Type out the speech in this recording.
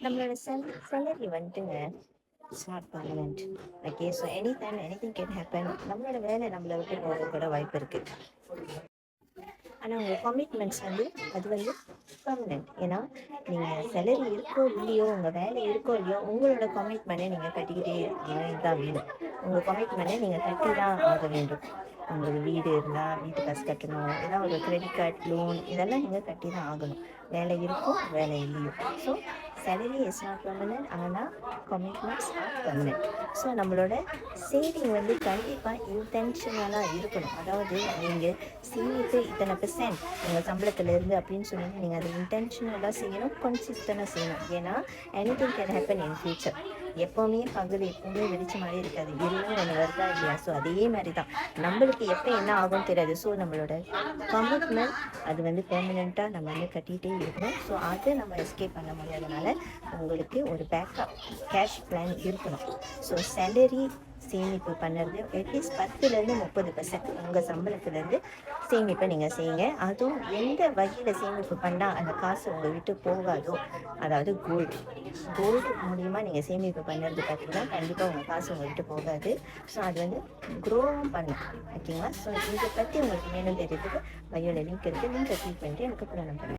நம்மளோட சேலரி வந்துட்டுங்க it's not permanent. Okay, so any time anything can happen. நம்மளோட வேலை நம்மளை விட்டு போக கூட வாய்ப்பு இருக்குது. ஆனால் உங்கள் கமிட்மெண்ட்ஸ் வந்து அது வந்து பர்மனெண்ட். ஏன்னா நீங்கள் சேலரி இருக்கோ இல்லையோ, உங்கள் வேலை இருக்கோ இல்லையோ, உங்களோட கமிட்மெண்ட்டை நீங்கள் கட்டிக்கிட்டே தான் வேணும். உங்கள் கமிட்மெண்ட்டை நீங்கள் கட்டி தான் ஆக வேண்டும். உங்களுக்கு வீடு இருந்தால் வீட்டு காசு கட்டணும், ஏதாவது ஒரு கிரெடிட் கார்டு லோன் இதெல்லாம் நீங்கள் கட்டி தான் ஆகணும். வேலை இருக்கும் வேலை இல்லையோ. So salary is not permanent, ஆனால் கமிட்மெண்ட்ஸ் ஆர் பர்மனெண்ட். ஸோ நம்மளோட சேவிங் வந்து கண்டிப்பாக இன்டென்ஷனலாக இருக்கணும். அதாவது நீங்கள் சேமிப்பு இத்தனை பெர்சென்ட் உங்கள் சம்பளத்துலேருந்து அப்படின்னு சொல்லிட்டு நீங்கள் அதை இன்டென்ஷனலாக செய்யணும், கன்சிஸ்டண்டாக செய்யணும். ஏன்னா anything can happen in future. எப்போவுமே பகல் எப்போவுமே வெளிச்ச மாதிரி இருக்காது, எல்லாம் ஒன்று வருதா இல்லையா? ஸோ அதே மாதிரி தான் நம்மளுக்கு எப்போ என்ன ஆகும் தெரியாது. ஸோ நம்மளோட கமிட்மெண்ட் அது வந்து பெர்மனெண்ட்டாக நம்ம வந்து கட்டிகிட்டே இருக்கணும். ஸோ அதை நம்ம எஸ்கேப் பண்ண முடியாதனால உங்களுக்கு ஒரு பேக்கப் கேஷ் பிளான் இருக்கணும். ஸோ சேலரி சேமிப்பு பண்ணுறது அட்லீஸ்ட் 10-30% உங்கள் சம்பளத்துலேருந்து சேமிப்பை நீங்கள் செய்யுங்க. அதுவும் எந்த வகையில் சேமிப்பு பண்ணால் அந்த காசு உங்கள் விட்டு போகாதோ, அதாவது கோல்டு மூலியமாக நீங்கள் சேமிப்பு பண்ணுறது பார்த்தீங்கன்னா கண்டிப்பாக உங்கள் காசு உங்கள் விட்டு போகாது. ஸோ அது வந்து க்ரோவும் பண்ணும். ஓகேங்களா? ஸோ இதை பற்றி உங்களுக்கு மேலும் தெரியுதுக்கு பயோவில் லிங்க் இருக்குது. லிங்கை கிளிக் பண்ணிட்டு எனக்கு புராணம் பண்ணுங்கள்.